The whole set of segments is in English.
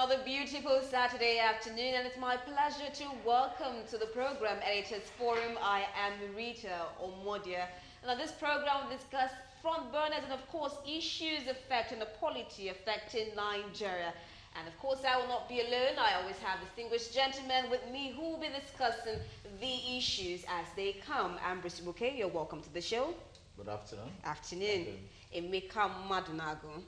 another beautiful Saturday afternoon, and it's my pleasure to welcome to the program Editors Forum. I am Rita Omodia, and on this program we discuss front burners and of course issues affecting the polity affecting Nigeria. And of course I will not be alone. I always have distinguished gentlemen with me who will be discussing the issues as they come. Ambrose Bouquet, you're welcome to the show. Good afternoon. Afternoon. Emeka Madunagu.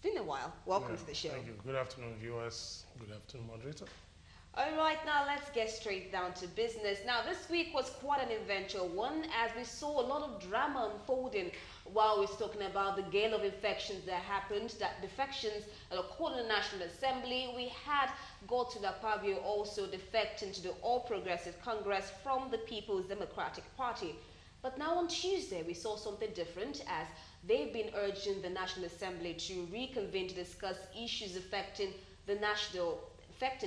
It's been a while. Welcome to the show. Thank you. Good afternoon, viewers. Good afternoon, moderator. All right, now let's get straight down to business. Now, this week was quite an eventful one as we saw a lot of drama unfolding while we were talking about the gale of infections that happened, that defections according to the National Assembly. We had Godswill Akpabio also defecting to the All Progressive Congress from the People's Democratic Party. But now on Tuesday, we saw something different as they've been urging the National Assembly to reconvene to discuss issues affecting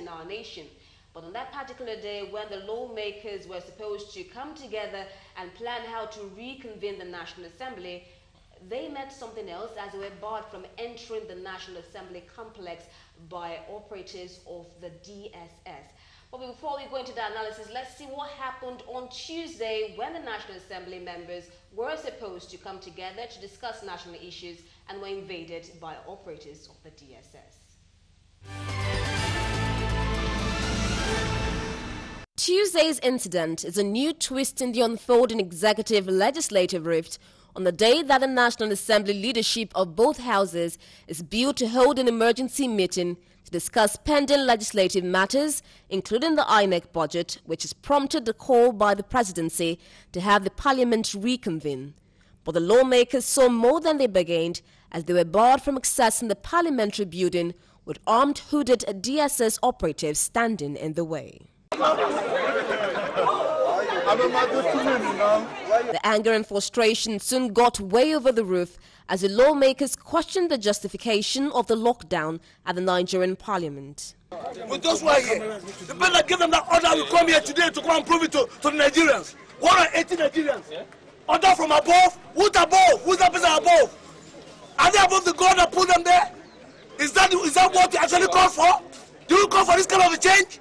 our nation. But on that particular day, when the lawmakers were supposed to come together and plan how to reconvene the National Assembly, they met something else as they were barred from entering the National Assembly complex by operatives of the DSS. But before we go into the analysis, let's see what happened on Tuesday when the National Assembly members were supposed to come together to discuss national issues and were invaded by operatives of the DSS. Tuesday's incident is a new twist in the unfolding executive-legislative rift on the day that the National Assembly leadership of both houses is billed to hold an emergency meeting to discuss pending legislative matters, including the INEC budget, which has prompted the call by the presidency to have the parliament reconvene. But the lawmakers saw more than they bargained as they were barred from accessing the parliamentary building with armed hooded DSS operatives standing in the way. The anger and frustration soon got way over the roof as the lawmakers questioned the justification of the lockdown at the Nigerian parliament. With those who are here, the better give them that order. We come here today to go and prove it to the Nigerians. 180 Nigerians. Yeah. Order from above. Who's above? Who's the person above? Are they above the God that put them there? Is that what you actually call for? Do you call for this kind of a change?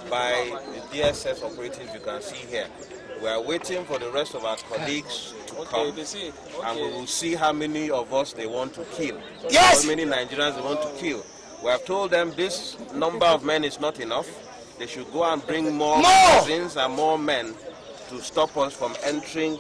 By the DSS operatives you can see here. We are waiting for the rest of our colleagues to come, and we will see how many of us they want to kill. Yes! How many Nigerians they want to kill. We have told them this number of men is not enough. They should go and bring more citizens and more men to stop us from entering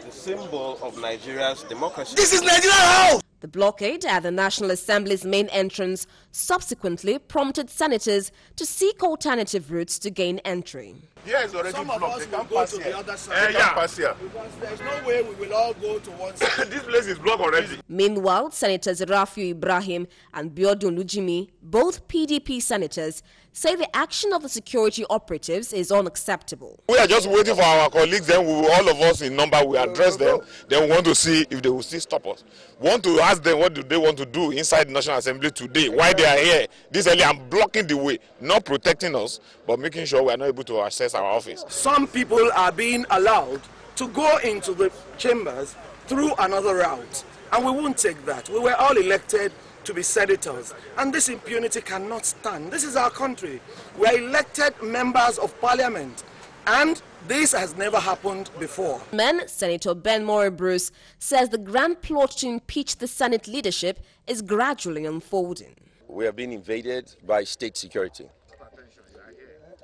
the symbol of Nigeria's democracy. This is Nigeria's house! The blockade at the National Assembly's main entrance subsequently prompted senators to seek alternative routes to gain entry. Here is already blocked. They can't pass here. The other side. Pass here. Because there's no way we will all go to one side. This place is blocked already. Meanwhile, Senators Rafiu Ibrahim and Biodun Lujimi, both PDP senators, say the action of the security operatives is unacceptable. We are just waiting for our colleagues, then all of us in number will address them, then we want to see if they will still stop us. We want to ask them what do they want to do inside the National Assembly today, why they are here this early and blocking the way, not protecting us, but making sure we are not able to access our office. Some people are being allowed to go into the chambers through another route, and we won't take that. We were all elected to be senators, and this impunity cannot stand. This is our country. We are elected members of parliament, and this has never happened before. Senator Ben Moore Bruce says the grand plot to impeach the Senate leadership is gradually unfolding. We have been invaded by state security.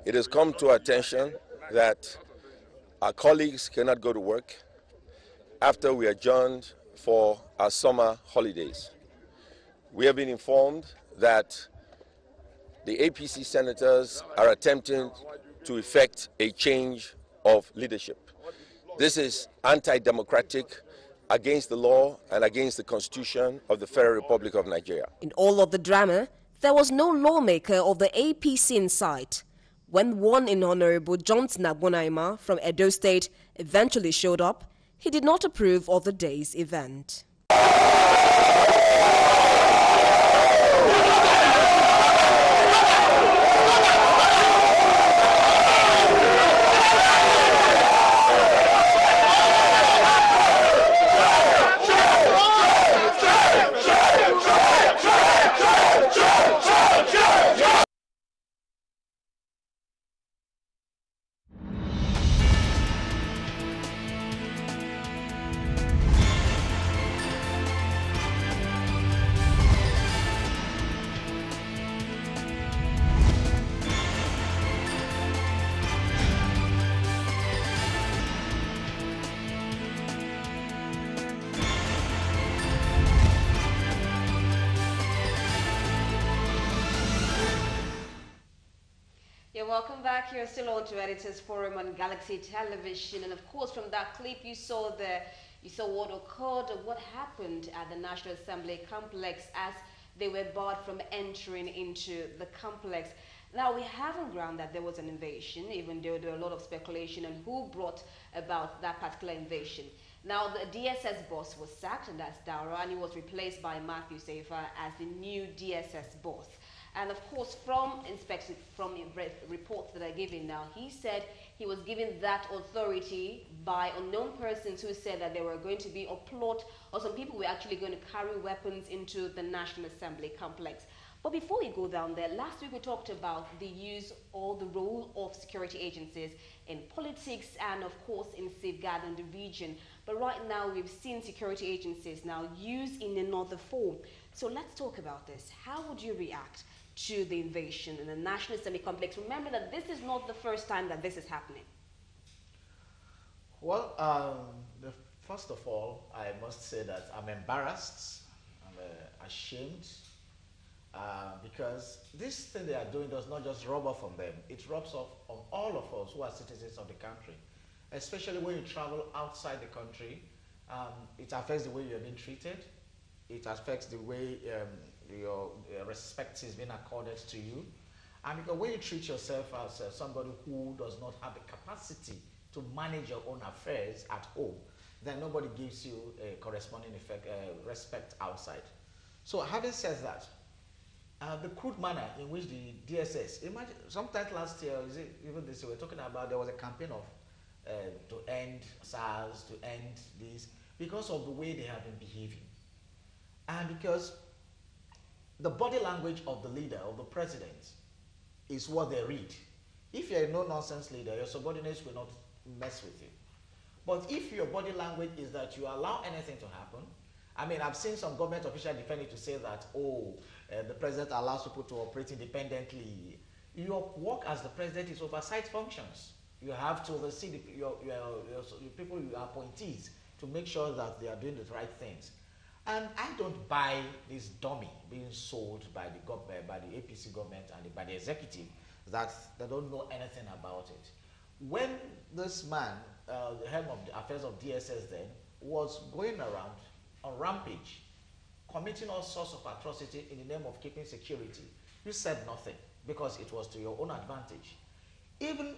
It has come to our attention that our colleagues cannot go to work after we adjourned for our summer holidays. We have been informed that the APC senators are attempting to effect a change of leadership. This is anti-democratic, against the law and against the Constitution of the Federal Republic of Nigeria. In all of the drama, there was no lawmaker of the APC in sight. When one Honorable Johnson Agbonaima from Edo State eventually showed up, he did not approve of the day's event. welcome back. You're still on to Editors Forum on Galaxy Television, and of course, from that clip you saw what occurred, what happened at the National Assembly complex as they were barred from entering into the complex. Now, we have on ground that there was an invasion, even though there were a lot of speculation on who brought about that particular invasion. Now, the DSS boss was sacked, and that's Daura, and he was replaced by Matthew Safer as the new DSS boss. And of course, from reports that are given now, he said he was given that authority by unknown persons who said that there were going to be a plot, or some people were actually going to carry weapons into the National Assembly complex. But before we go down there, last week we talked about the use or the role of security agencies in politics and of course in safeguarding the region. But right now we've seen security agencies now used in another form. So let's talk about this. How would you react to the invasion in the National Assembly complex? Remember that this is not the first time that this is happening. Well, first of all, I must say that I'm embarrassed, I'm ashamed, because this thing they are doing does not just rub off on them, it rubs off on all of us who are citizens of the country. Especially when you travel outside the country, it affects the way you're being treated, it affects the way your respect is being accorded to you. And because when you treat yourself as somebody who does not have the capacity to manage your own affairs at home, then nobody gives you a corresponding respect outside. So having said that, the crude manner in which the DSS, imagine, sometimes last year, even this year, we're talking about there was a campaign of to end SARS, to end this, because of the way they have been behaving. And because the body language of the leader, of the president, is what they read. If you're a no-nonsense leader, your subordinates will not mess with you. But if your body language is that you allow anything to happen, I mean, I've seen some government officials defending to say that, the president allows people to operate independently. Your work as the president is oversight functions. You have to oversee your people, your appointees, to make sure that they are doing the right things. And I don't buy this dummy being sold by the government, by the APC government and by the executive, that they don't know anything about it. When this man, the head of the affairs of DSS then, was going around on rampage, committing all sorts of atrocity in the name of keeping security, you said nothing because it was to your own advantage. Even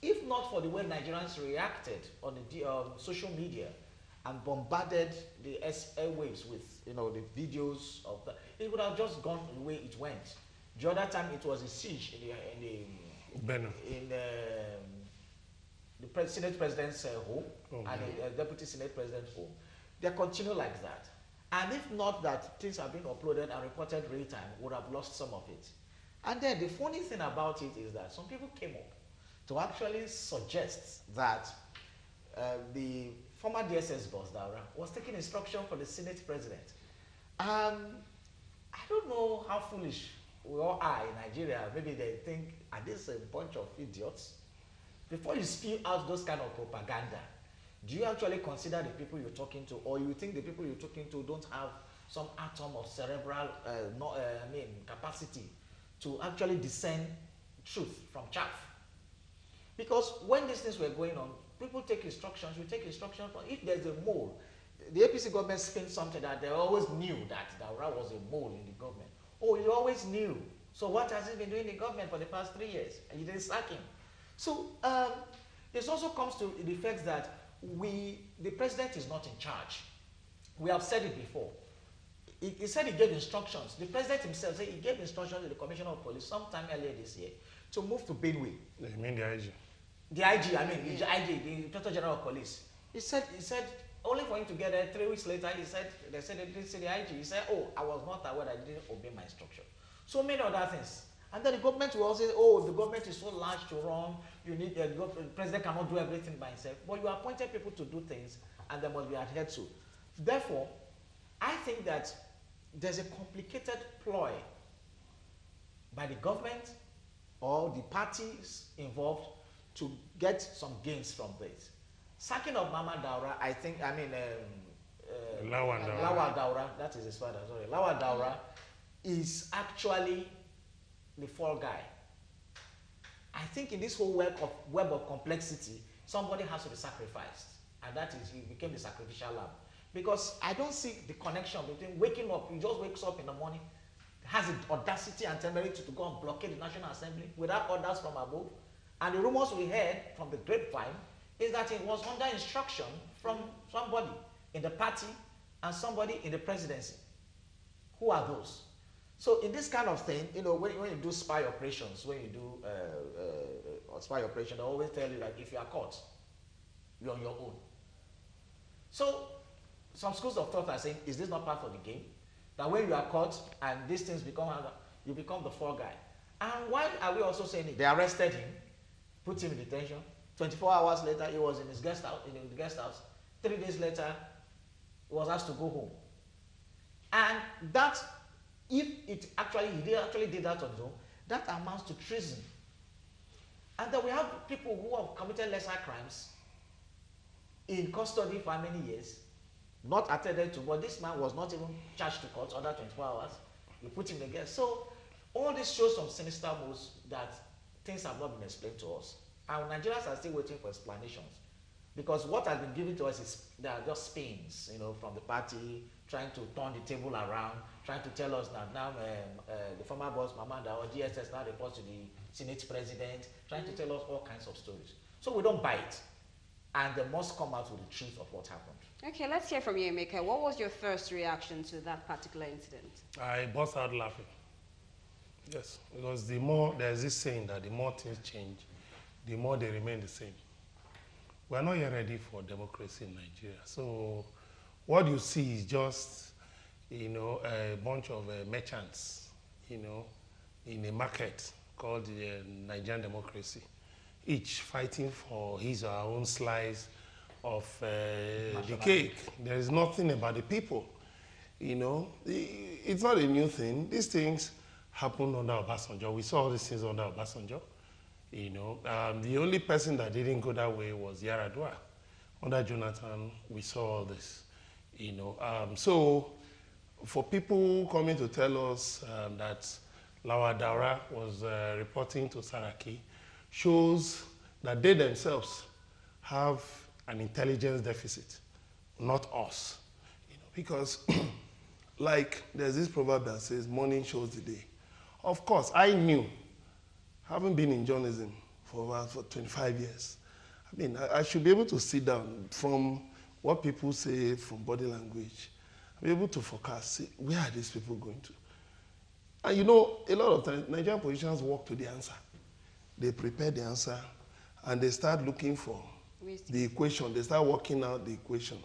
if not for the way Nigerians reacted on the social media and bombarded the airwaves with the videos of that, it would have just gone the way it went. The other time it was a siege in the Senate President's home and the Deputy Senate President's home. They continue like that. And if not that things have been uploaded and reported real time, would have lost some of it. And then the funny thing about it is that some people came up to actually suggest that the former DSS boss, Daura, was taking instruction from the Senate President. I don't know how foolish we all are in Nigeria. Maybe they think, are this a bunch of idiots? Before you spew out those kind of propaganda, do you actually consider the people you're talking to, or you think the people you're talking to don't have some atom of cerebral capacity to actually discern truth from chaff? Because when these things were going on, people take instructions, we take instructions from, if there's a mole, the APC government spins something that they always knew that Daura was a mole in the government. Oh, you always knew. So what has he been doing in the government for the past 3 years? And you didn't sack him. So this also comes to the effect that the president is not in charge. We have said it before. He said he gave instructions. The president himself said he gave instructions to the Commissioner of Police sometime earlier this year to move to Benue. You mean the IG? The IG, I mean, the IG, the Inspector General of Police. He said, only for him to get there 3 weeks later, they said they didn't see the IG. He said, oh, I was not aware that I didn't obey my instruction. So many other things. And then the government will also say, oh, the government is so large to run, the president cannot do everything by himself. But you appointed people to do things, and they must be adhered to. Therefore, I think that there's a complicated ploy by the government or the parties involved to get some gains from this. Sacking of Mama Daura, Lawal Daura, that is his father, sorry. Lawal Daura is actually the fall guy. I think in this whole web of complexity, somebody has to be sacrificed. And that is, he became the sacrificial lamb. Because I don't see the connection between waking up, he just wakes up in the morning, has the audacity and temerity to go and blockade the National Assembly without orders from above. And the rumors we heard from the grapevine is that it was under instruction from somebody in the party and somebody in the presidency. Who are those? So in this kind of thing, you know, when you do spy operations, when you do spy operation, they always tell you that if you are caught, you're on your own. So some schools of thought are saying, is this not part of the game? That when you are caught and these things become, you become the fall guy. And why are we also saying it? They arrested him, put him in detention. 24 hours later, he was in his guest house. 3 days later, he was asked to go home. And that, if it actually, he actually did that on his own, that amounts to treason. And then we have people who have committed lesser crimes in custody for how many years, not attended to, but this man was not even charged to court under 24 hours. You put him in the guest. So all this shows some sinister moves that things have not been explained to us. And Nigerians are still waiting for explanations. Because what has been given to us is, they are just spins, you know, from the party, trying to turn the table around, trying to tell us that now the former boss, Mamanda, or DSS now reports to the Senate president, trying to tell us all kinds of stories. So we don't buy it. And they must come out with the truth of what happened. Okay, let's hear from you, Emeka. What was your first reaction to that particular incident? I burst out laughing. Yes, because the more, there's this saying that the more things change, the more they remain the same. We are not yet ready for democracy in Nigeria. So what you see is just, you know, a bunch of merchants, you know, in a market called the Nigerian democracy, each fighting for his or her own slice of the cake. There is nothing about the people, you know. It's not a new thing. These things happened under Obasanjo. We saw all these things under Obasanjo, you know. The only person that didn't go that way was Yaradua. Under Jonathan, we saw all this, you know. So for people coming to tell us that Lawa Daura was reporting to Saraki, shows that they themselves have an intelligence deficit, not us. You know, because like there's this proverb that says, morning shows the day. Of course, I knew, having been in journalism for 25 years, I mean, I should be able to sit down from what people say, from body language, be able to forecast, see, where are these people going to? And you know, a lot of times, Nigerian politicians walk to the answer. They prepare the answer, and they start looking for the equation. They start working out the equation.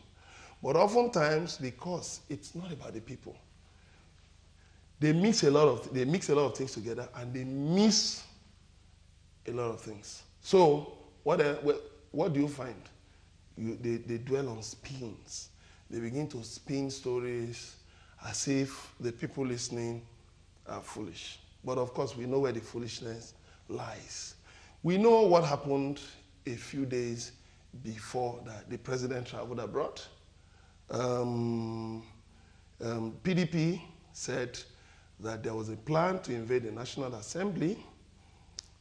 But oftentimes, because it's not about the people, they mix a lot of things together, and they miss a lot of things. So what do you find? They dwell on spins. They begin to spin stories as if the people listening are foolish. But of course, we know where the foolishness lies. We know what happened a few days before that the president traveled abroad. PDP said that there was a plan to invade the National Assembly.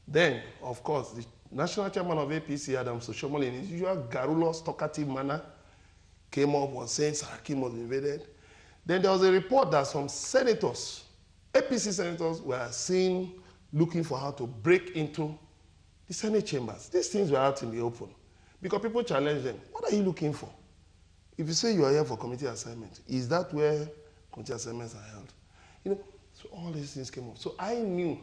Then, of course, the national chairman of APC, Adam Soshomole, in his usual garrulous, talkative manner, came up was saying Saraki was invaded. Then there was a report that some senators, APC senators, were seen looking for how to break into the Senate chambers. These things were out in the open because people challenged them. What are you looking for? If you say you are here for committee assignment, is that where committee assignments are held? You know, so all these things came up. So I knew.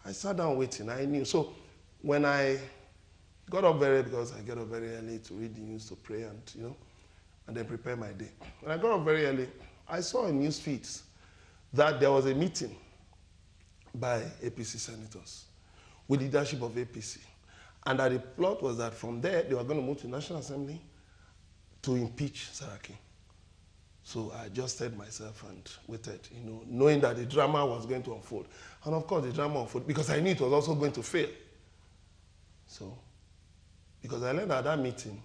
I sat down waiting. I knew. So when I got up because I get up very early to read the news, to pray, and you know, and then prepare my day. When I got up very early, I saw in news feeds that there was a meeting by APC senators with leadership of APC. And that the plot was that from there, they were going to move to the National Assembly to impeach Saraki. So I adjusted myself and waited, you know, knowing that the drama was going to unfold. And of course, the drama unfolded because I knew it was also going to fail. So, because I learned at that meeting,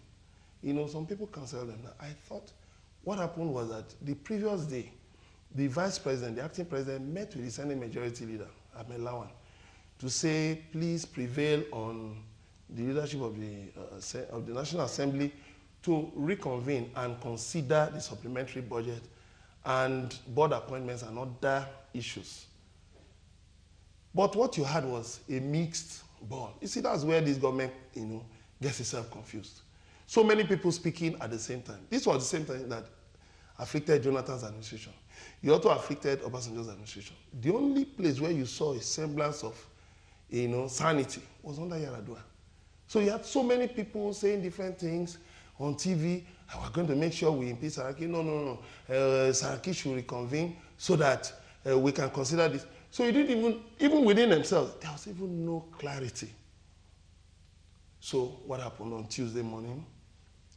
you know, some people canceled them. I thought what happened was that the previous day, the vice president, the acting president, met with the Senate Majority Leader, Ahmed Lawan, to say, please prevail on the leadership of the National Assembly to reconvene and consider the supplementary budget and board appointments and other issues. But what you had was a mixed ball. You see, that's where this government, gets itself confused. So many people speaking at the same time. This was the same time that afflicted Jonathan's administration. It also afflicted Obasanjo's administration. The only place where you saw a semblance of, sanity was under Yar'Adua. So you had so many people saying different things on TV. We're going to make sure we impeach Saraki. No. Saraki should reconvene so that we can consider this. So you didn't even within themselves, there was even no clarity. So what happened on Tuesday morning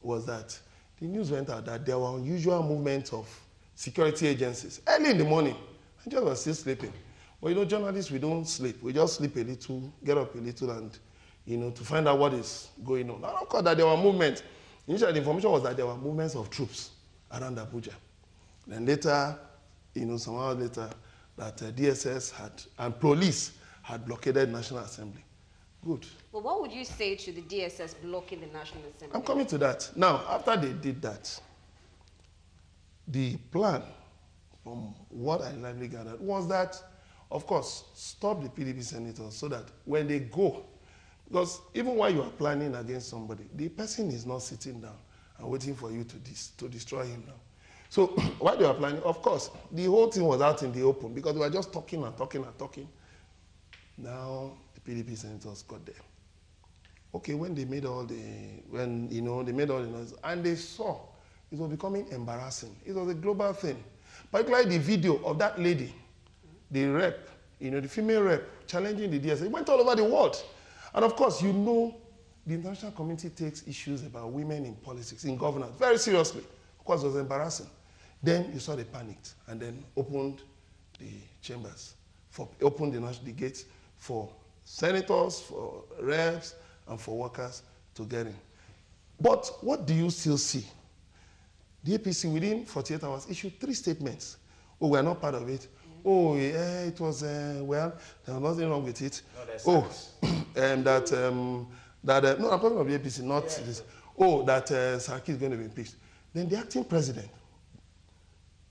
was that the news went out that there were unusual movements of security agencies early in the morning. And just was still sleeping. But journalists, we don't sleep. We just sleep a little, get up a little, and to find out what is going on. And of course, that there were movements. Initially, the information was that there were movements of troops around Abuja. Then later, some hours later, that DSS and police had blockaded National Assembly. Good. Well, what would you say to the DSS blocking the National Assembly? I'm coming to that. Now, after they did that, the plan, from what I likely gathered, was that, of course, stop the PDP senators so that when they go, because even while you are planning against somebody, the person is not sitting down and waiting for you to destroy him now. So while they were planning, of course, the whole thing was out in the open because they were just talking and talking and talking. Now the PDP senators got there. Okay, when they made all the, they made all the noise, and they saw it was becoming embarrassing. It was a global thing. Particularly the video of that lady, the rep, the female rep, challenging the DSS. It went all over the world. And of course, the international community takes issues about women in politics, in governance, very seriously. Of course, it was embarrassing. Then you saw they panicked and then opened the chambers, opened the gates for senators, for reps, and for workers to get in. But what do you still see? The APC within 48 hours issued 3 statements. Oh, we're not part of it. Oh, yeah, it was, there was nothing wrong with it. No, no, I'm talking about the APC, not this. Oh, that Saraki is going to be impeached. Then the acting president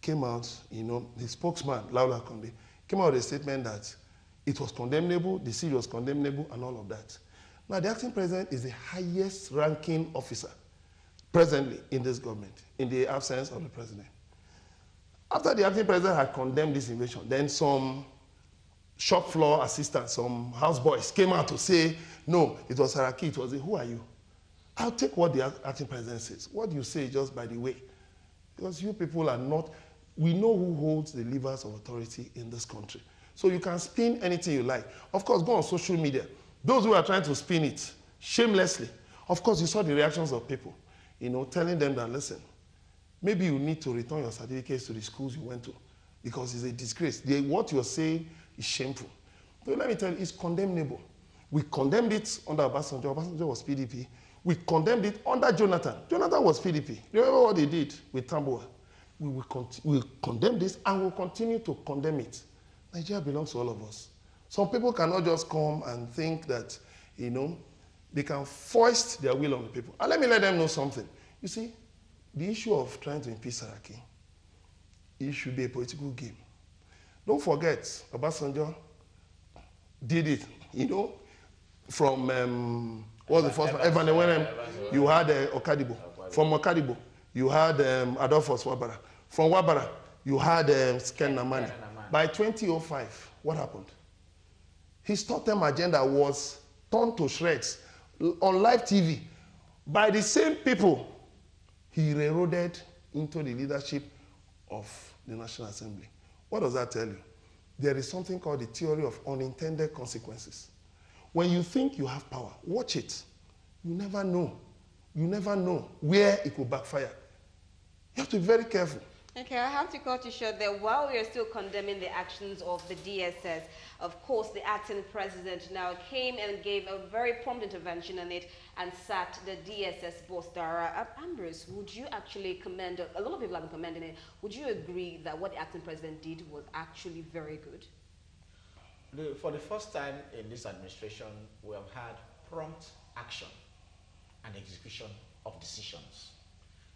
came out, the spokesman, Laula Conde, came out with a statement that it was condemnable, the siege was condemnable, and all of that. Now, the acting president is the highest ranking officer presently in this government, in the absence of the president. After the acting president had condemned this invasion, then some shop floor assistants, some houseboys came out to say, no, it was Saraki, it was who are you? I'll take what the acting president says. What you say is just by the way. Because you people are not, we know who holds the levers of authority in this country. So you can spin anything you like. Of course, go on social media. Those who are trying to spin it shamelessly, of course, you saw the reactions of people, telling them that, listen, maybe you need to return your certificates to the schools you went to because it's a disgrace. What you're saying is shameful. So let me tell you, it's condemnable. We condemned it under Obasanjo. Obasanjo was PDP. We condemned it under Jonathan. Jonathan was PDP. Remember what they did with Tambuwa? We condemn this and we'll continue to condemn it. Nigeria belongs to all of us. Some people cannot just come and think that, they can foist their will on the people. And let me let them know something. You see, the issue of trying to impeach Saraki, it should be a political game. Don't forget, Obasanjo did it, from, what was the first one? Evan Ewenem, you had Okadibo. From Okadibo, you had Adolphus Wabara. From Wabara, you had Sken Namani. By 2005, what happened? His short-term agenda was torn to shreds on live TV by the same people he railroaded into the leadership of the National Assembly. What does that tell you? There is something called the theory of unintended consequences. When you think you have power, watch it. You never know. You never know where it will backfire. You have to be very careful. Okay, I have to cut you short there. While we are still condemning the actions of the DSS, of course, the acting president now came and gave a very prompt intervention on it and sacked the DSS boss, Dara. Ambrose, would you actually commend, a lot of people have been commending it, would you agree that what the acting president did was actually very good? For the first time in this administration, we have had prompt action and execution of decisions.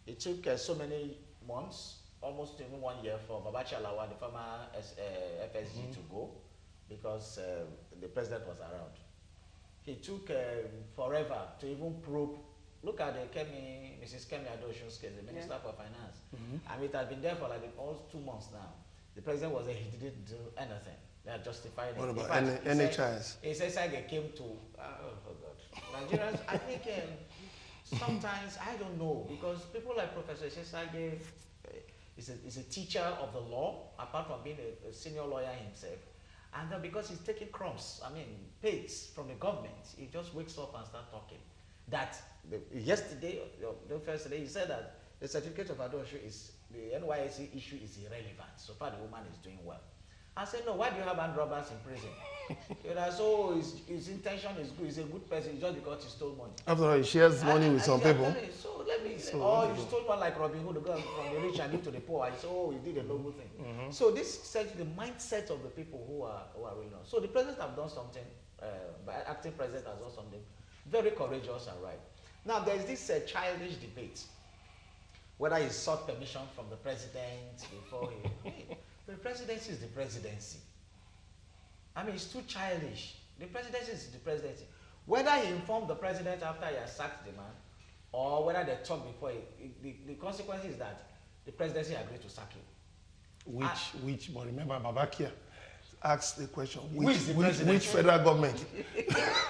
It took so many months, almost even 1 year, for Babachi Alawa, the former FSG, to go because the president was around. He took forever to even probe. Look at Mrs. Kemi Adeosun's case, the Minister for Finance. I mean, it has been there for like almost 2 months now. The president was there, he didn't do anything. They are justifying it. What about NHIS? He says they came to, oh God. Nigerians, I think sometimes, I don't know, because people like Professor Sesage is a teacher of the law, apart from being a senior lawyer himself. And then because he's taking crumbs, I mean, pays from the government, he just wakes up and starts talking. That yesterday, he said that the certificate of adultery is, the NYSC issue is irrelevant. So far, the woman is doing well. I said, no, why do you have armed robbers in prison? So his intention is good, he's a good person, it's just because he stole money. After all, he shares money with some people. So let me say, oh, you stole one like Robin Hood, the girl from the rich and give to the poor. I said, oh, he did a noble thing. So this sets the mindset of the people who are really not. So the president have done something, acting president has done something very courageous and right. Now there is this childish debate, whether he sought permission from the president before he... The presidency is the presidency. I mean, it's too childish. The presidency is the presidency. Whether he informed the president after he has sacked the man, or whether they talked before, the consequence is that the presidency agreed to sack him. But remember, Babakia asked the question, which federal government?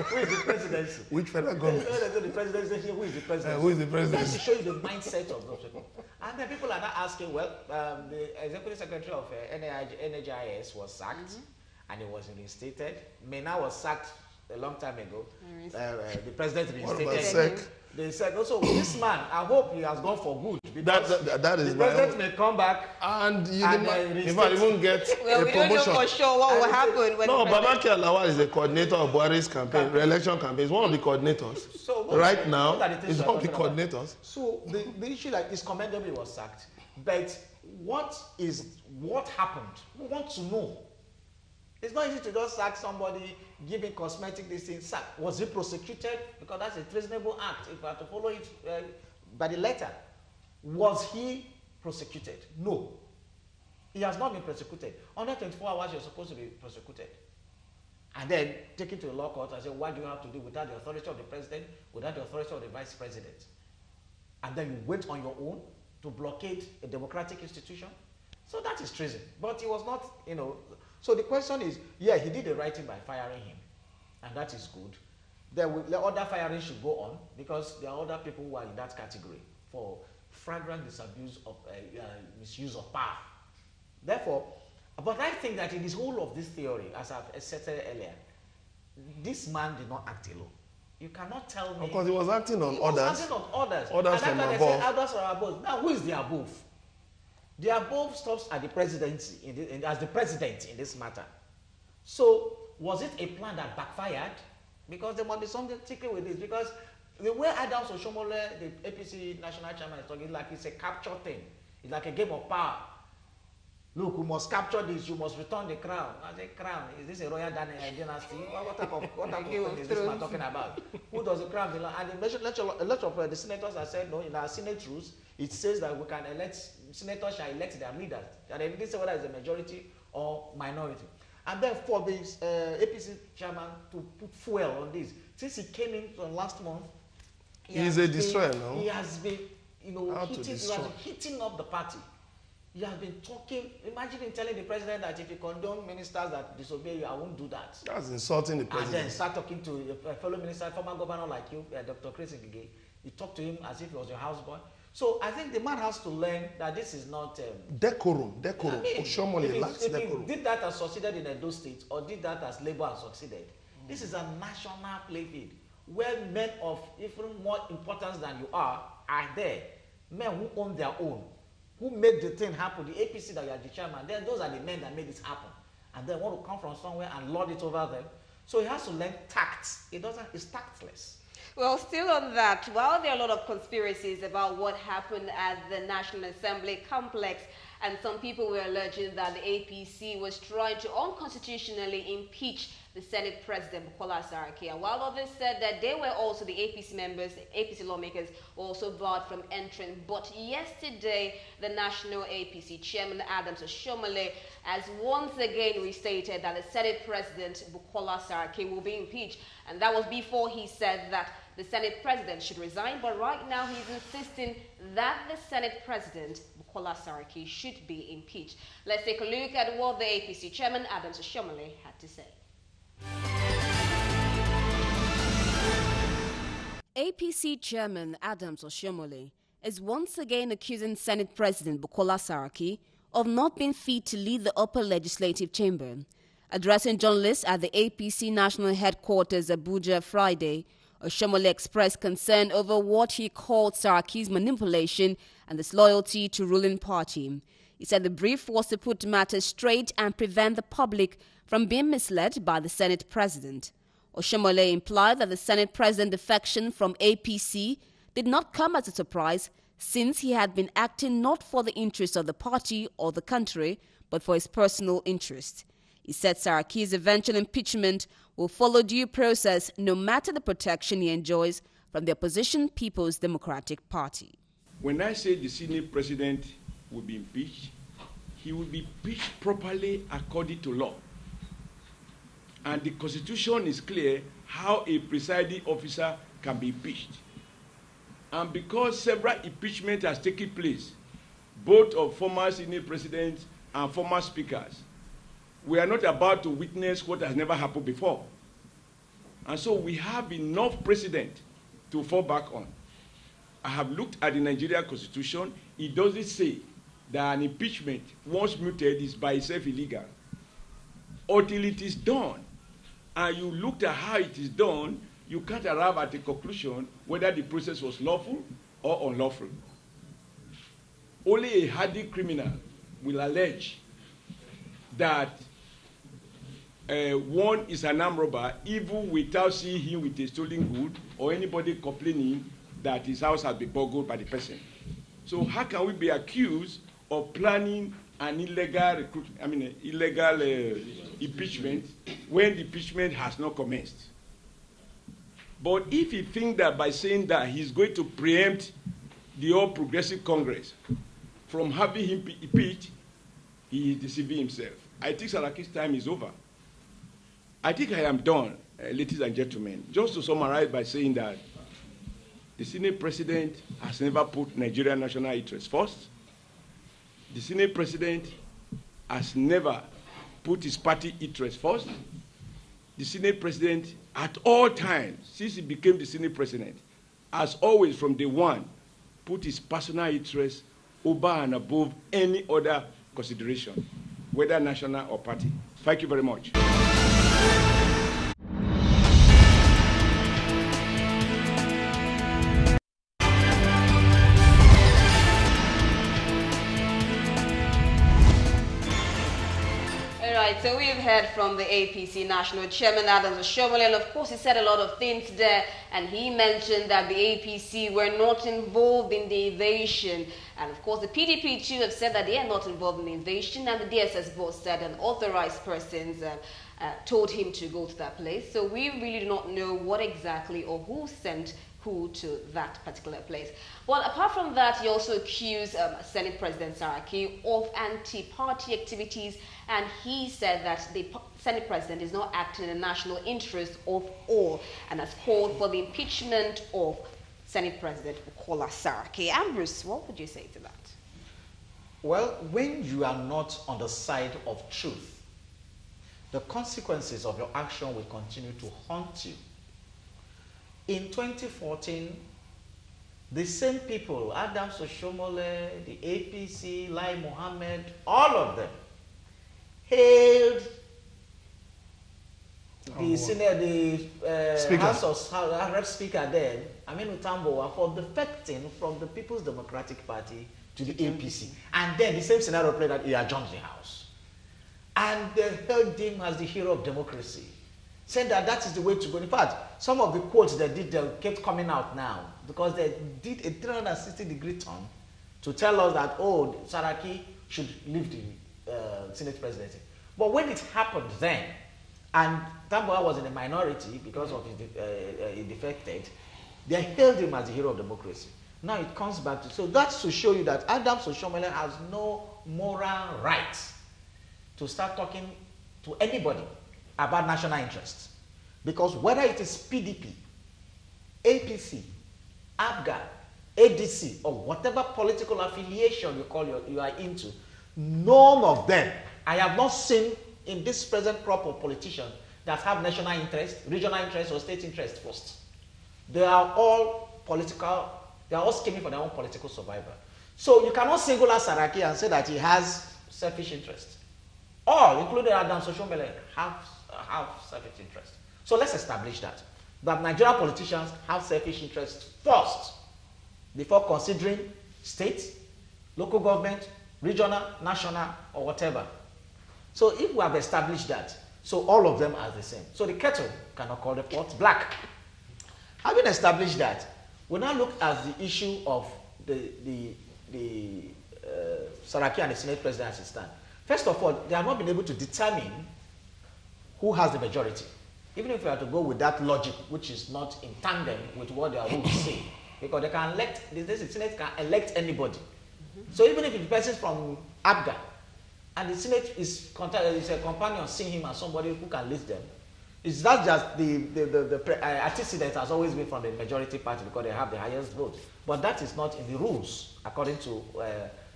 Who is the presidency? Which federal government? The presidency, who is the president? Who is the president? Just to show you the mindset of those people. And then people are not asking, well, the executive secretary of NHIS was sacked and he was reinstated. Mena was sacked a long time ago. The president reinstated him. They said, also, this man, I hope he has gone for good. Because that is the president may come back and you won't get well, a we promotion. don't know for sure what will happen. No, Babaki Alawa is the coordinator of Buhari's campaign, re-election campaign. He's one of the coordinators. So right now, he's one of the coordinators. So the issue is commendable he was sacked. But what happened? We want to know. It's not easy to just sack somebody, giving cosmetic this thing. Sack. Was he prosecuted? Because that's a treasonable act. If I have to follow it by the letter. Was he prosecuted? No. He has not been prosecuted. Under 24 hours, you're supposed to be prosecuted. And then taken to the law court and say, what do you have to do without the authority of the president, without the authority of the vice president? And then you wait on your own to blockade a democratic institution? So that is treason. But he was not, So the question is, yeah, he did the right thing by firing him, and that is good. The other firing should go on because there are other people who are in that category for flagrant disabuse of misuse of power. Therefore, but I think that in this whole of this theory, as I've said earlier, this man did not act alone. You cannot tell me. Because he was acting on others. Was acting on others. Others from above. Say others from above. Now, who is the above? The above stops at the presidency, as the president in this matter. So, was it a plan that backfired? Because there must be something tickling with this. Because the way Adams Oshomole, the APC national chairman, is talking, like it's a capture thing. It's like a game of power. Look, you must capture this, you must return the crown. I say, crown, is this a royal dynasty? What type of thing is this man talking about? Who does the crown belong? And a lot of the senators have said, no, in our Senate rules, it says that we can elect, senators shall elect their leaders. And they didn't say whether it's a majority or minority. And then for the APC chairman to put fuel on this, since he came in last month, he's a destroyer, no? He has been, hitting up the party. He has been talking. Imagine him telling the president that if you condone ministers that disobey you, I won't do that. That's insulting the president. And then start talking to a fellow minister, former governor like you, Dr. Chris Ngige. You talk to him as if he was your houseboy. So I think the man has to learn that this is not decorum. I mean, Oshomole lacks decorum. If he did that as succeeded in Edo State or did that as Labour has succeeded, this is a national playfield where men of even more importance than you are there. Men who own their own, who made the thing happen. The APC that you are the chairman, then those are the men that made it happen, and they want to come from somewhere and lord it over them. So he has to learn tact. It's tactless. Well, still on that, while there are a lot of conspiracies about what happened at the National Assembly complex, And some people were alleging that the APC was trying to unconstitutionally impeach the Senate President, Bukola Saraki. And while others said that they were also the APC members, APC lawmakers were also barred from entering. But yesterday, the National APC Chairman, Adams Oshomole, has once again restated that the Senate President, Bukola Saraki, will be impeached. And that was before he said that the Senate President should resign. But right now, he's insisting that the Senate President, Bukola Saraki, should be impeached. Let's take a look at what the APC Chairman, Adams Oshomole, had to say. APC Chairman Adams Oshomole is once again accusing Senate President Bukola Saraki of not being fit to lead the upper legislative chamber. Addressing journalists at the APC National Headquarters Abuja Friday, Oshomole expressed concern over what he called Saraki's manipulation and disloyalty to ruling party. He said the brief was to put matters straight and prevent the public from being misled by the Senate President. Oshomole implied that the Senate President defection from APC did not come as a surprise, since he had been acting not for the interests of the party or the country, but for his personal interest. He said Saraki's eventual impeachment will follow due process no matter the protection he enjoys from the opposition People's Democratic Party. When I say the Senate President will be impeached, he will be impeached properly according to law. And the Constitution is clear how a presiding officer can be impeached. And because several impeachments has taken place, both of former Senate presidents and former speakers, we are not about to witness what has never happened before. And so we have enough precedent to fall back on. I have looked at the Nigerian Constitution. It doesn't say that an impeachment, once muted, is by itself illegal. Until it is done, and you looked at how it is done, you can't arrive at a conclusion whether the process was lawful or unlawful. Only a hardened criminal will allege that one is an armed robber, even without seeing him with a stolen good or anybody complaining that his house has been burgled by the person. So how can we be accused of planning an illegal impeachment when the impeachment has not commenced? But if he thinks that by saying that he's going to preempt the All Progressive Congress from having him impeached, he is deceiving himself. I think Saraki's time is over. I think I am done, ladies and gentlemen. Just to summarize by saying that the Senate President has never put Nigerian national interest first. The Senate President has never put his party interest first. The Senate President, at all times, since he became the Senate President, has always, from day one, put his personal interest over and above any other consideration, whether national or party. Thank you very much. So we've heard from the APC National Chairman Adams Oshomole, and of course he said a lot of things there, and he mentioned that the APC were not involved in the invasion, and of course the PDP too have said that they are not involved in the invasion, and the DSS boss said an authorized persons told him to go to that place. So we really do not know what exactly or who sent who to that particular place. Well, apart from that, he also accused Senate President Saraki of anti-party activities, and he said that the Senate President is not acting in the national interest of all, and has called for the impeachment of Senate President Bukola Saraki. Ambrose, what would you say to that? Well, when you are not on the side of truth, the consequences of your action will continue to haunt you. In 2014, the same people, Adams Oshomole, the APC, Lai Mohammed, all of them, hailed the House of Rep Speaker then, Aminu Tambowa, for defecting from the People's Democratic Party to the APC. And then the same scenario played that he adjourned the House. And they hailed him as the hero of democracy, saying that that is the way to go. In fact, some of the quotes they did, they kept coming out now, because they did a 360-degree turn to tell us that, oh, Saraki should leave the Senate presidency. But when it happened then, and Tambuwal was in a minority because of he defected, they hailed him as the hero of democracy. Now it comes back to, so that's to show you that Adams Oshiomhole has no moral right to start talking to anybody about national interests. Because whether it is PDP, APC, ABGA, ADC, or whatever political affiliation you are into, none of them, I have not seen in this present crop of politicians that have national interest, regional interest, or state interest first. They are all political, they are all scheming for their own political survival. So you cannot single out Saraki and say that he has selfish interest. All, including Adams Oshiomhole, have selfish interest. So let's establish that Nigerian politicians have selfish interest first, before considering state, local government, regional, national, or whatever. So if we have established that, so all of them are the same. So the kettle cannot call the pot black. Having established that, we now look at the issue of the Saraki and the Senate president as it stands. First of all, they have not been able to determine who has the majority. Even if we have to go with that logic, which is not in tandem with what their rules say, because they can elect, the Senate can elect anybody. So even if the person is from ABGA, and the Senate is a companion seeing him as somebody who can lead them, it's not just the antecedent has always been from the majority party because they have the highest vote. But that is not in the rules, according to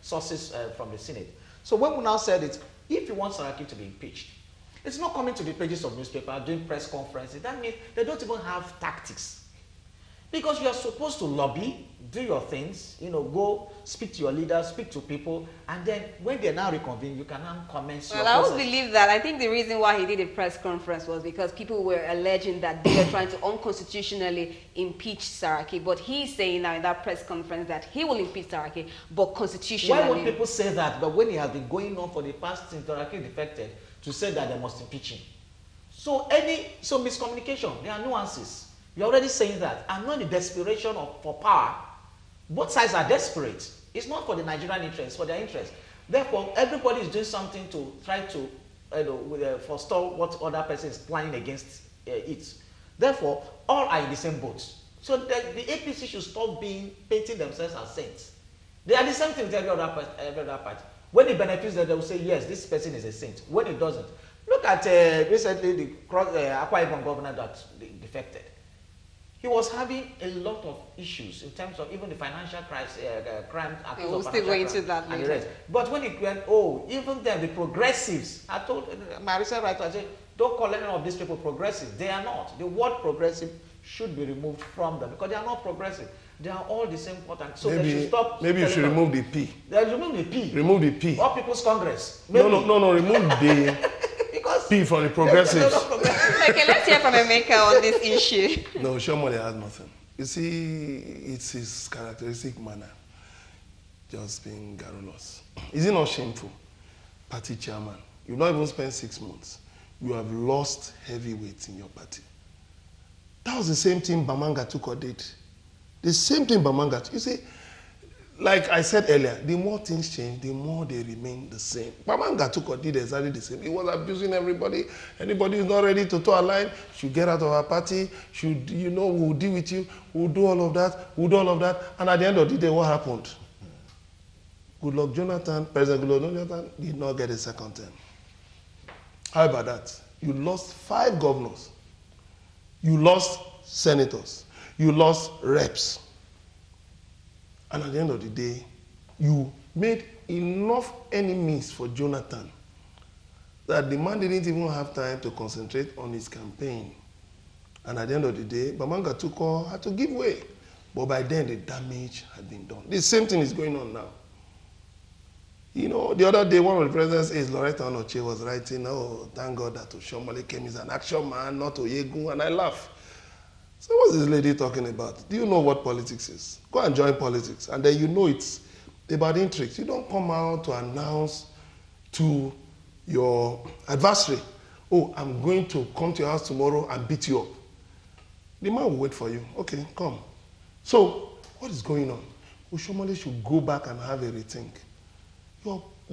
sources from the Senate. So when we now said it, if you want Saraki to be impeached, it's not coming to the pages of newspaper, doing press conferences. That means they don't even have tactics. Because you are supposed to lobby, do your things, go speak to your leaders, speak to people, and then when they now reconvene, you can now commence your process. Well, I would believe that. I think the reason why he did a press conference was because people were alleging that they were trying to unconstitutionally impeach Saraki. But he's saying now in that press conference that he will impeach Saraki, but constitutionally. Why would people say that? But when he has been going on for the past since Saraki defected, to say that they must impeach him. So miscommunication, there are nuances. You're already saying that. And not the desperation for power. Both sides are desperate. It's not for the Nigerian interest, for their interest. Therefore, everybody is doing something to try to forestall what other person is planning against it. Therefore, all are in the same boat. So the APC should stop painting themselves as saints. They are the same thing with every other party. When it benefits them, they will say, yes, this person is a saint. When it doesn't, look at recently the Akwa Ibom governor that defected. He was having a lot of issues in terms of even the financial crime. We'll still go into that later. But when it went, even then the progressives, I told my research writer, I said, don't call any of these people progressive. They are not. The word progressive should be removed from them because they are not progressive. They are all the same pattern. So they should stop. Maybe you should remove the P. They remove the P. Remove the P. All People's Congress. Maybe. No. Remove the P from the progressives. Okay, let's hear from Emeka on this issue. No, Oshiomhole has nothing. You see, it's his characteristic manner, just being garrulous. Is it not shameful? Party chairman, you've not even spent 6 months. You have lost heavyweight in your party. That was the same thing Bamanga Tuko did. The same thing Bamanga Tuko. You see, like I said earlier, the more things change, the more they remain the same. Bamanga Tuko did exactly the same. He was abusing everybody. Anybody who's not ready to toe a line should get out of our party. Should, we'll deal with you. We'll do all of that. We'll do all of that. And at the end of the day, what happened? Goodluck Jonathan, President Goodluck Jonathan did not get a second term. How about that? You lost 5 governors. You lost senators. You lost reps. And at the end of the day, you made enough enemies for Jonathan that the man didn't even have time to concentrate on his campaign. And at the end of the day, Bamanga Tuko had to give way. But by then, the damage had been done. The same thing is going on now. The other day, one of the president's aides, Loretta Onoche, was writing, thank God that Oshiomhole came. He's an action man, not Oyegu, and I laugh. So what's this lady talking about? Do you know what politics is? Go and join politics, and then it's about intrigues. You don't come out to announce to your adversary, I'm going to come to your house tomorrow and beat you up. The man will wait for you. Okay, come. So what is going on? Oshiomhole should go back and have a rethink.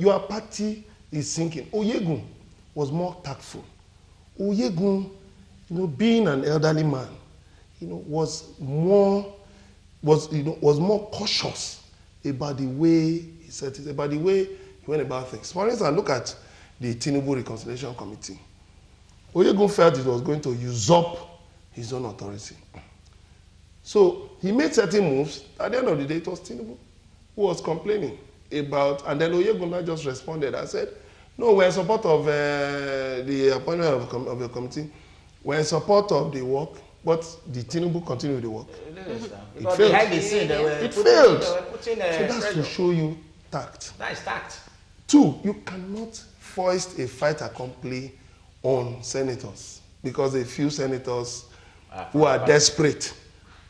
your party is sinking. Oyegun was more tactful. Oyegun, being an elderly man, was more cautious about the way he said it, about the way he went about things. For instance, look at the Tinubu Reconciliation Committee. Oyegun felt it was going to usurp his own authority. So he made certain moves. At the end of the day, it was Tinubu who was complaining about, and then Oyegun just responded and said, no, we're in support of the appointment of a committee. We're in support of the work, but the Tinubu continued the work. It failed. It failed. So that's to show you tact. That is tact. 2, you cannot foist a fait accompli on senators because a few senators who are desperate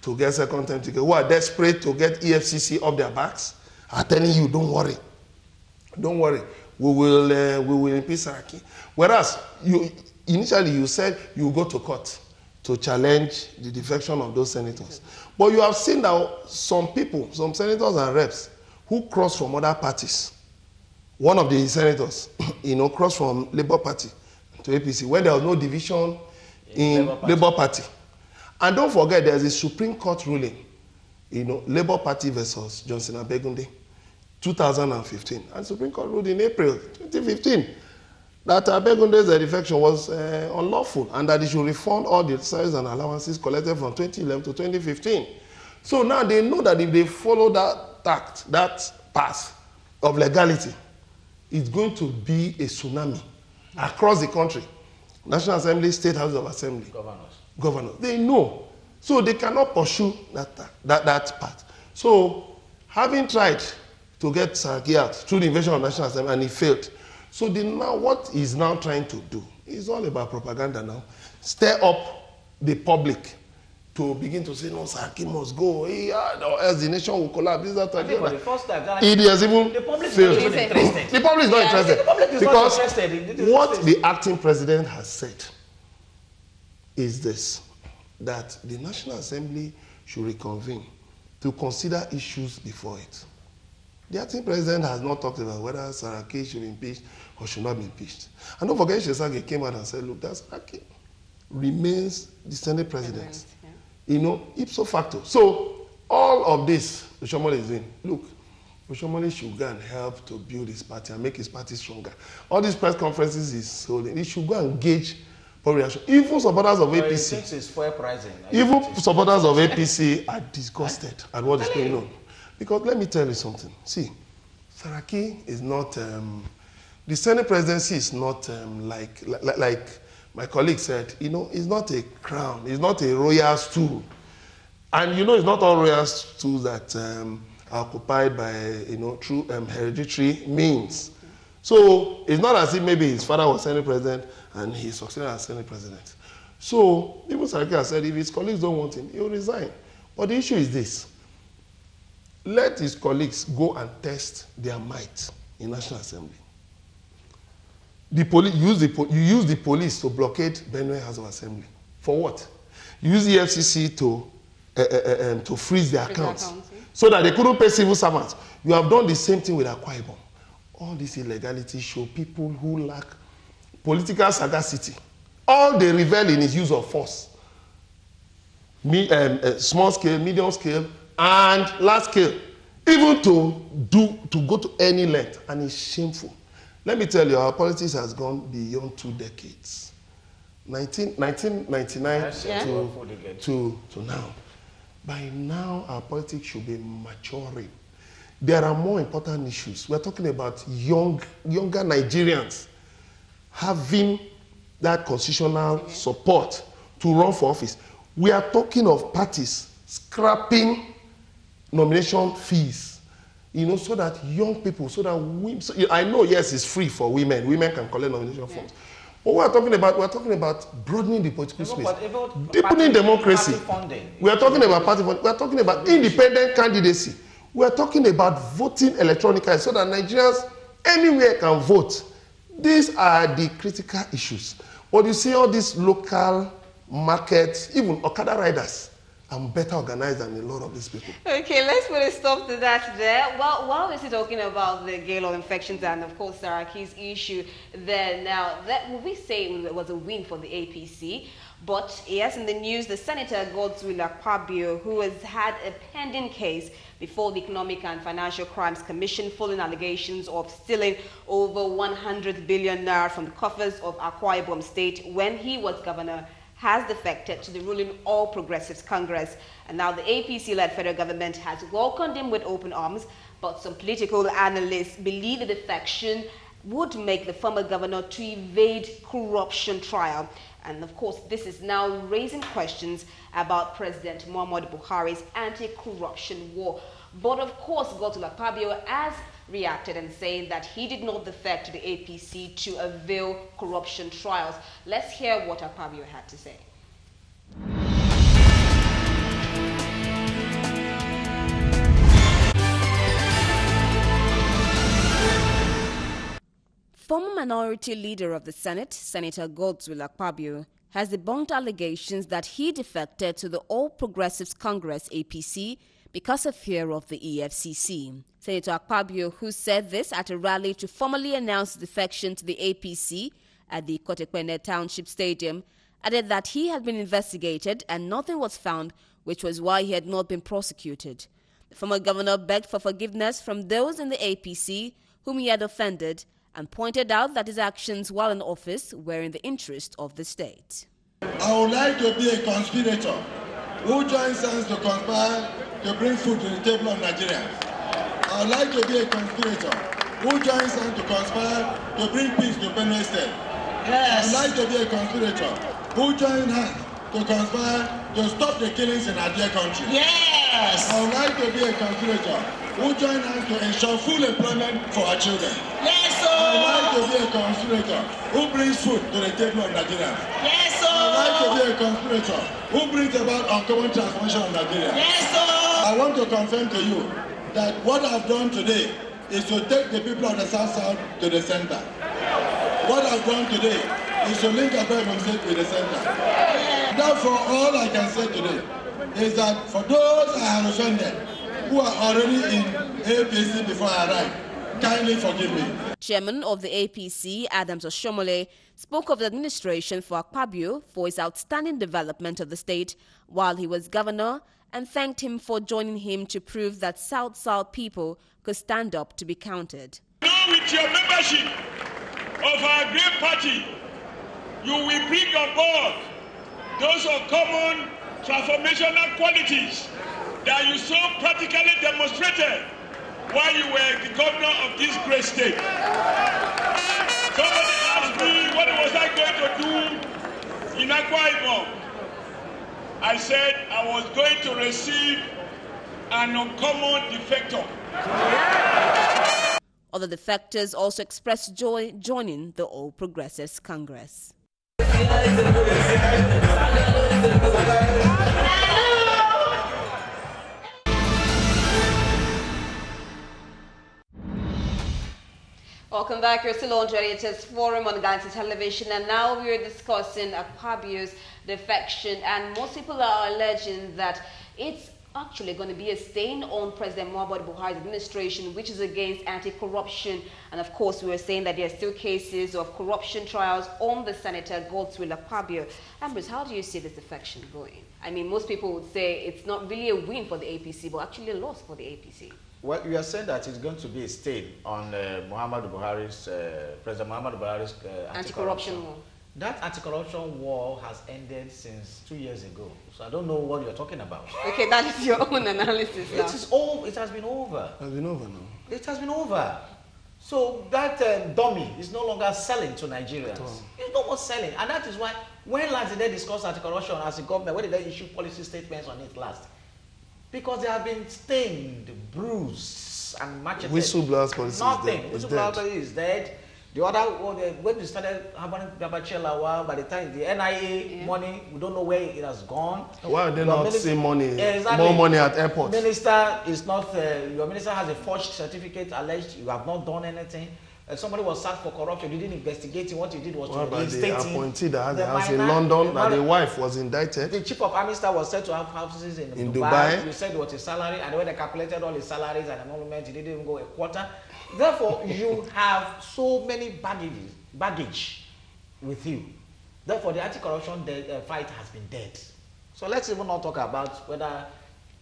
to get second term ticket, who are desperate to get EFCC off their backs, are telling you, don't worry. Don't worry. We will impeach Saraki. Whereas initially you said you will go to court to challenge the defection of those senators. But you have seen that some people, some senators and reps who cross from other parties, one of the senators, crossed from Labour Party to APC when there was no division in Labour Party. And don't forget, there's a Supreme Court ruling, Labour Party versus Johnson Abegunde, 2015. And Supreme Court ruled in April 2015 that Abegunde's defection was unlawful and that they should refund all the salaries and allowances collected from 2011 to 2015. So now they know that if they follow that path of legality, it's going to be a tsunami across the country. National Assembly, State Houses of Assembly. Governors. They know. So they cannot pursue that path. So having tried to get Saraki out through the invasion of National Assembly and he failed. So now what he's now trying to do is all about propaganda now. Stir up the public to begin to say, no, Saraki must go, or else the nation will collapse. This, that, for the first time, it has even the public failed. is not interested. The public is not interested. The public is because not interested. what the acting president has said is this, that the National Assembly should reconvene to consider issues before it. The acting president has not talked about whether Saraki should be impeached or should not be impeached. And don't forget, Shesage came out and said, look, that Saraki remains the Senate president. Ipso facto. So all of this, Oshomole is doing. Look, Oshomole should go and help to build his party and make his party stronger. All these press conferences he's holding, he should go and gauge public reaction. Even supporters of APC, it's fair pricing. even supporters of APC are disgusted at what is going on. Because let me tell you something. See, Saraki is not, the Senate presidency is not like my colleague said, it's not a crown, it's not a royal stool. And it's not all royal stools that are occupied by, through hereditary means. So it's not as if maybe his father was Senate president and he succeeded as Senate president. So even Saraki has said if his colleagues don't want him, he'll resign. But the issue is this. Let his colleagues go and test their might in National Assembly. The police you use the police to blockade Benue House of Assembly. For what? You use the FCC to freeze their accounts so that they couldn't pay civil servants. You have done the same thing with Akwa Ibom. All this illegality show people who lack political sagacity. All they revel in is use of force. Small scale, medium scale, and large scale. Even to go to any length, and it's shameful. Let me tell you, our politics has gone beyond 2 decades. 1999 to now. By now, our politics should be maturing. There are more important issues. We're talking about younger Nigerians having that constitutional support to run for office. We are talking of parties scrapping nomination fees, so that young people, so that women, I know, yes, it's free for women. Women can collect nomination forms. But we're talking about broadening the political space, deepening democracy. We are talking about party funding. We are talking about independent candidacy. We are talking about voting electronically so that Nigerians anywhere can vote. These are the critical issues. But you see all these local markets, even Okada riders I'm better organized than a lot of these people. Okay, let's put a stop to that there. Well, while we're still talking about the gale of infections and, of course, Saraki's issue there now, that would we say it was a win for the APC? But, yes, in the news, the Senator Godswill Akpabio, who has had a pending case before the Economic and Financial Crimes Commission following allegations of stealing over 100 billion naira from the coffers of Akwa Ibom State when he was governor, has defected to the ruling All Progressives Congress. And now the APC-led federal government has welcomed him with open arms, but some political analysts believe the defection would make the former governor to evade corruption trial. And of course, this is now raising questions about President Muhammadu Buhari's anti-corruption war. But of course, Godswill Akpabio has reacted and saying that he did not defect to the APC to avail corruption trials. Let's hear what Akpabio had to say. Former minority leader of the Senate, Senator Godswill Akpabio, has debunked allegations that he defected to the All Progressives Congress APC because of fear of the EFCC. Senator Akpabio, who said this at a rally to formally announce defection to the APC at the Kotekwene Township Stadium, added that he had been investigated and nothing was found, which was why he had not been prosecuted. The former governor begged for forgiveness from those in the APC whom he had offended and pointed out that his actions while in office were in the interest of the state. I would like to be a conspirator who joins hands to conspire to bring food to the table of Nigerians. I would like to be a conspirator who joins hands to conspire to bring peace to Benue State. Yes. I would like to be a conspirator who joins hands to conspire to stop the killings in our dear country. Yes. I would like to be a conspirator who joins hands to ensure full employment for our children. Yes, sir. I would like to be a conspirator who brings food to the table of Nigerians. Yes, sir. I would like to be a conspirator who brings about uncommon transformation of Nigeria. Yes, sir. I want to confirm to you that what I've done today is to take the people of the South-South to the center. What I've done today is to link Akwa Ibom State with the center. Therefore, all I can say today is that for those I have offended, who are already in APC before I arrived, kindly forgive me. Chairman of the APC, Adams Oshomole, spoke of the administration for Akpabio for his outstanding development of the state while he was governor and thanked him for joining him to prove that South-South people could stand up to be counted. Now with your membership of our great party, you will bring on board those uncommon transformational qualities that you so practically demonstrated while you were the governor of this great state. Somebody asked me what was I going to do in Akwa Ibom. I said I was going to receive an uncommon defector. Other defectors also expressed joy joining the All Progressives Congress. Welcome back. You're still on Gladiators Forum on Galaxy Television, and now we're discussing Akpabio's defection, and most people are alleging that it's actually going to be a stain on President Muhammadu Buhari's administration, which is against anti-corruption. And of course, we were saying that there are still cases of corruption trials on the Senator Godswill Akpabio. Ambrose, how do you see this defection going? I mean, most people would say it's not really a win for the APC, but actually a loss for the APC. Well, you are saying that it's going to be a stain on Muhammadu Buhari's, President Muhammadu Buhari's anti-corruption war. That anti-corruption war has ended since 2 years ago. So I don't know what you're talking about. Okay, that is your own analysis now. It is all. It has been over. It has been over now. It has been over. So that dummy is no longer selling to Nigerians. It's no more selling. And that is why, when last did they discuss anti-corruption as a government? When did they issue policy statements on it last? Because they have been stained, bruised, and macheted. Whistleblowers policy Nothing. is dead. Whistleblower policy is dead. The other, when we started having Gabachela, by the time the NIA money, we don't know where it has gone. Why are they not seeing money? Exactly. More money at airports. Minister is not. Your minister has a forged certificate alleged you have not done anything. somebody was sacked for corruption. You didn't investigate him. What you did was What to about the reinstate him. appointee that has The a house in minor- London that the wife was indicted? The chief of army staff was said to have houses in Dubai. You said it was his salary, and when they calculated all his salaries and emoluments, he didn't even go a quarter. Therefore, you have so many baggage with you. Therefore, the anti-corruption fight has been dead. So let's even not talk about whether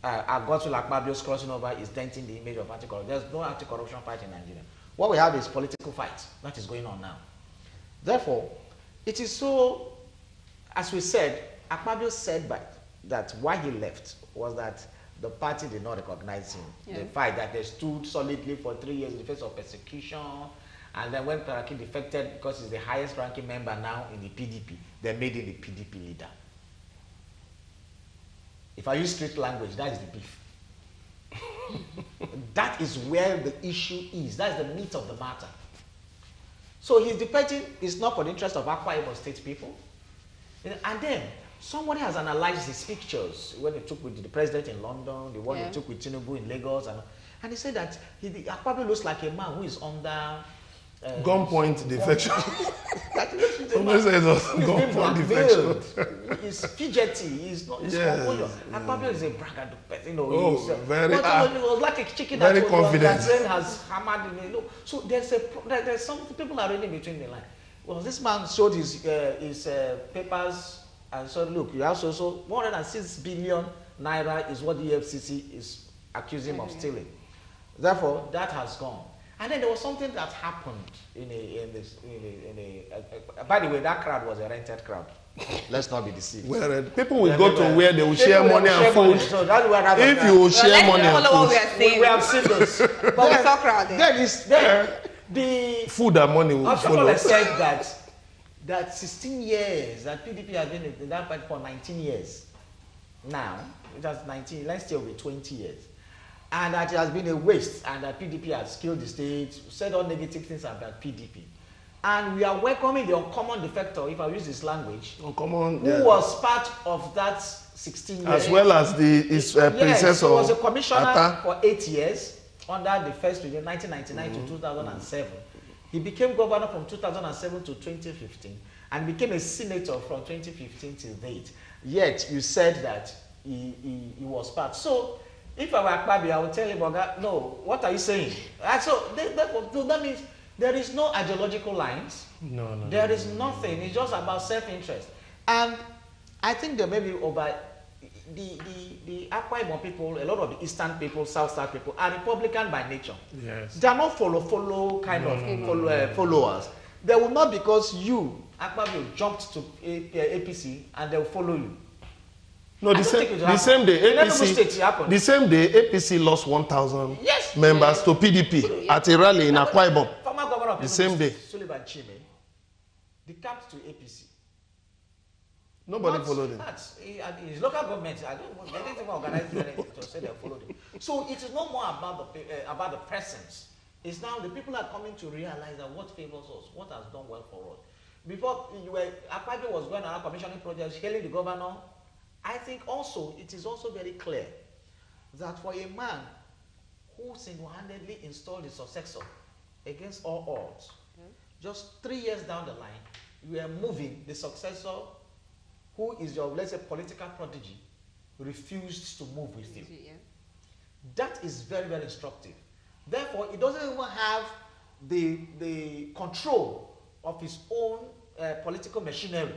Godswill Akpabio's crossing over is denting the image of anti-corruption. There's no anti-corruption fight in Nigeria. What we have is political fight that is going on now. Therefore, it is so, as we said, Akpabio said that why he left was that the party did not recognize him. Yeah. The fact that they stood solidly for 3 years in the face of persecution, and then when Taraki defected because he's the highest ranking member now in the PDP, they made him the PDP leader. If I use street language, that is the beef. That is where the issue is. That's the meat of the matter. So his defecting is not for the interest of Akwa Ibom State people. And then somebody has analyzed his pictures when he took with the president in London, the one he took with Tinubu in Lagos, and he said that Akpabio looks like a man who is under gunpoint defection. Somebody says gunpoint defection. He's fidgety. He's not. Akpabio is a braggadocious person. You know, very. It was like a chicken very that confident. That has hammered him. You know. So there's some people are reading between the lines. Well, this man showed his papers and said, look, you have so 106 billion naira is what the EFCC is accusing him of stealing. Therefore, that has gone. And then there was something that happened by the way, that crowd was a rented crowd. Let's not be deceived. Well, people will go to where they will share money and food. So that's where if you will share money and food, we have seen this. But we saw crowded. The food and money will follow. People said that 16 years, that PDP has been in that party for 19 years. Now, it has 19, last year will be 20 years. And that it has been a waste, and that PDP has killed the state, said all negative things about PDP. And we are welcoming the uncommon defector, if I use this language, who was part of that 16 years. As well as his predecessor. He was a commissioner for 8 years under the first regime, 1999 to 2007. He became governor from 2007 to 2015 and became a senator from 2015 till date. Yet you said that he was part. So if I were Akpabio, I would tell him, no, what are you saying? So that means there is no ideological lines. No. There is nothing. It's just about self-interest. And I think there may be over the Akwa Ibom people, a lot of the Eastern people, South people are Republican by nature. Yes. They are not follow kind of followers. They will not because you, Akpabio, jumped to APC and they will follow you. No, the same day APC lost 1,000 members to PDP at a rally in Akwa Ibom. Former governor of the same day. Sullivan Chime, they camped to APC. Nobody followed him. His local government, they didn't even organize anything to say they followed him. So it is no more about the presence. It's now the people are coming to realize that what favors us, what has done well for us. Before Akpabio was going on commissioning projects, hailing the governor. I think also it is also very clear that for a man who single-handedly installed his successor against all odds, just 3 years down the line, you are moving the successor, who is your, let's say, political prodigy, refused to move with you. That is very, very instructive. Therefore, it doesn't even have the control of his own political machinery.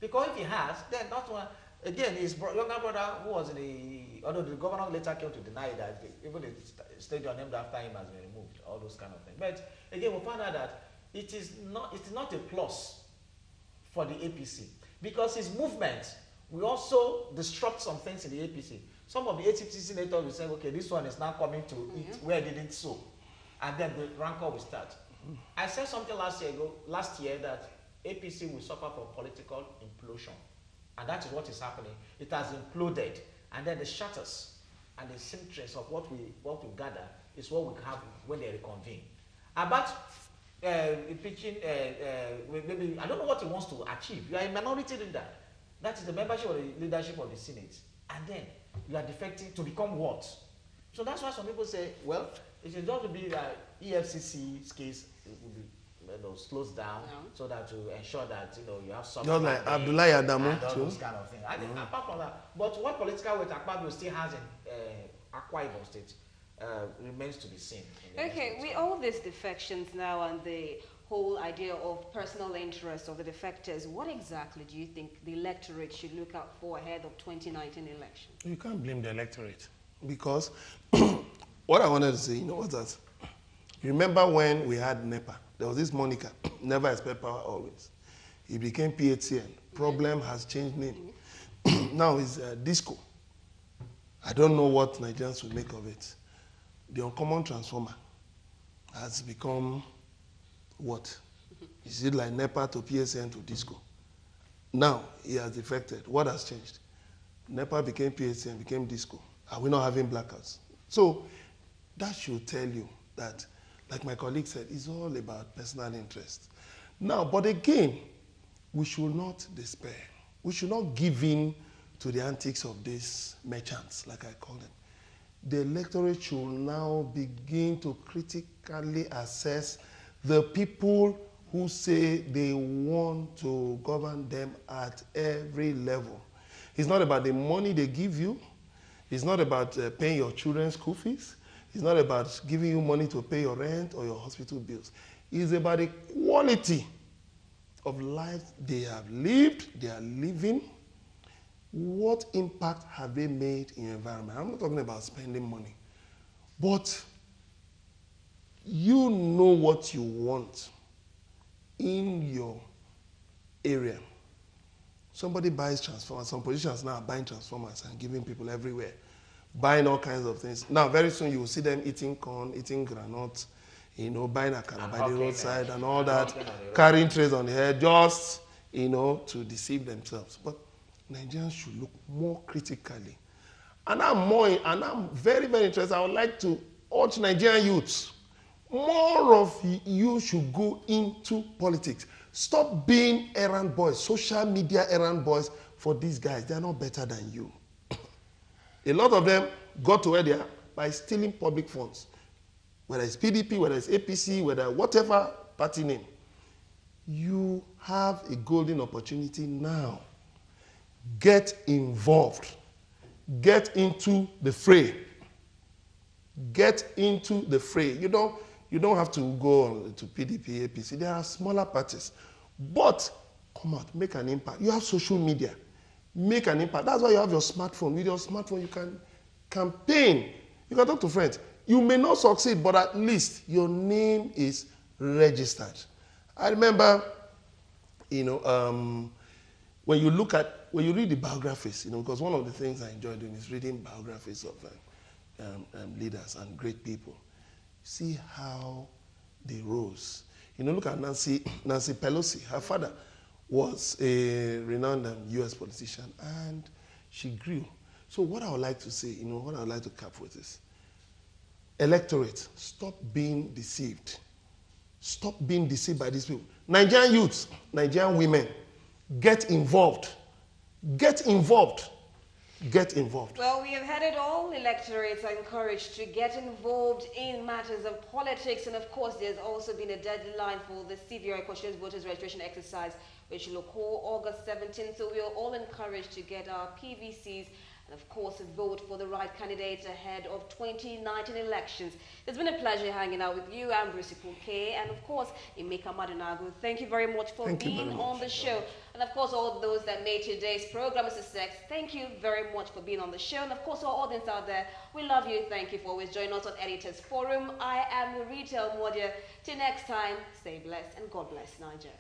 Because if he has, then that's one. Again, his younger brother, who was although the governor later came to deny that even the stadium named after him has been removed, all those kind of things. But again, we found out that it is not a plus for the APC because his movement will also disrupt some things in the APC. Some of the APC senators will say, okay, this one is now coming to eat where it didn't sow, and then the rancor will start. I said something last year that APC will suffer from political implosion. And that is what is happening. It has imploded. And then the shatters and the symptoms of what we gather is what we have when they reconvene. About impeaching, maybe, I don't know what he wants to achieve. You are a minority leader. That is the membership of the leadership of the Senate. And then you are defecting to become what? So that's why some people say, well, it should just be that EFCC's case will be slows down so that to ensure that you have something. Just like Abdullahi Adamu and all too. those kind of things. I think apart from that, but what political weight Akpabio still has in Akwa Ibom State remains to be seen. Okay, with all these defections now and the whole idea of personal interest of the defectors, what exactly do you think the electorate should look out for ahead of 2019 election? You can't blame the electorate because what I wanted to say, what's that? You remember when we had NEPA? There was this moniker, never expect power always. It became PHCN. Problem has changed name. Now it's DISCO. I don't know what Nigerians will make of it. The uncommon transformer has become what? Is it like NEPA to PHCN to DISCO? Now it has defected. What has changed? NEPA became PHCN, became DISCO. Are we not having blackouts? So that should tell you that, like my colleague said, it's all about personal interest. Now, but again, we should not despair. We should not give in to the antics of these merchants, like I call them. The electorate should now begin to critically assess the people who say they want to govern them at every level. It's not about the money they give you. It's not about paying your children's school fees. It's not about giving you money to pay your rent or your hospital bills. It's about the quality of life they have lived, they are living. What impact have they made in the environment? I'm not talking about spending money. But you know what you want in your area. Somebody buys transformers. Some politicians now are buying transformers and giving people everywhere, buying all kinds of things. Now, very soon you will see them eating corn, eating granuts, buying akara by the roadside and all that, carrying trays on the head just, to deceive themselves. But Nigerians should look more critically. And I'm very, very interested. I would like to urge Nigerian youths, more of you should go into politics. Stop being errand boys, social media errand boys for these guys. They are not better than you. A lot of them got to where they are by stealing public funds. Whether it's PDP, whether it's APC, whether whatever party name. You have a golden opportunity now. Get involved. Get into the fray. Get into the fray. You don't have to go to PDP, APC. There are smaller parties. But come out, make an impact. You have social media. Make an impact. That's why you have your smartphone. With your smartphone, you can campaign. You can talk to friends. You may not succeed, but at least your name is registered. I remember, when you read the biographies, because one of the things I enjoy doing is reading biographies of leaders and great people. See how they rose. Look at Nancy Pelosi. Her father was a renowned U.S. politician, and she grew. So what I would like to say, what I would like to cap with is, electorate, stop being deceived. Stop being deceived by these people. Nigerian youths, Nigerian women, get involved. Get involved. Get involved. Well, we have had it all. Electorates are encouraged to get involved in matters of politics. And of course, there's also been a deadline for the CVR Conscious Voters Registration exercise, which will occur August 17th. So we are all encouraged to get our PVCs and, of course, vote for the right candidates ahead of 2019 elections. It's been a pleasure hanging out with you. I'm Bruce Ipuke, and, of course, Emeka Madunagu. Thank you very much for being on the show. And, of course, all those that made today's program a success, thank you very much for being on the show. And, of course, our audience out there, we love you. Thank you for always joining us on Editors Forum. I am Retail Modia. Till next time, stay blessed, and God bless Nigeria.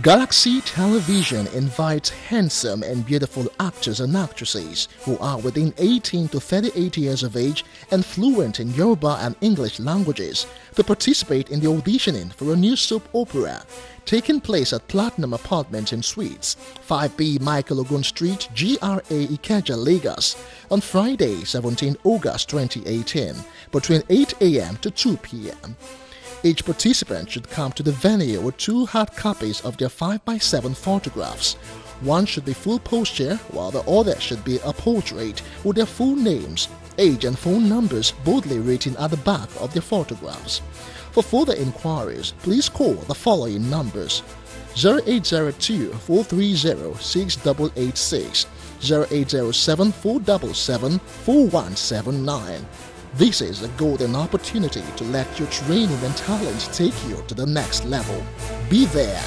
Galaxy Television invites handsome and beautiful actors and actresses who are within 18 to 38 years of age and fluent in Yoruba and English languages to participate in the auditioning for a new soap opera taking place at Platinum Apartments and Suites, 5B Michael Ogun Street, GRA Ikeja, Lagos, on Friday, 17 August 2018, between 8 a.m. to 2 p.m. Each participant should come to the venue with 2 hard copies of their 5x7 photographs. One should be full posture, while the other should be a portrait with their full names, age and phone numbers boldly written at the back of their photographs. For further inquiries, please call the following numbers: 0802-430-6886, 0807-477-4179. This is a golden opportunity to let your training and talent take you to the next level. Be there.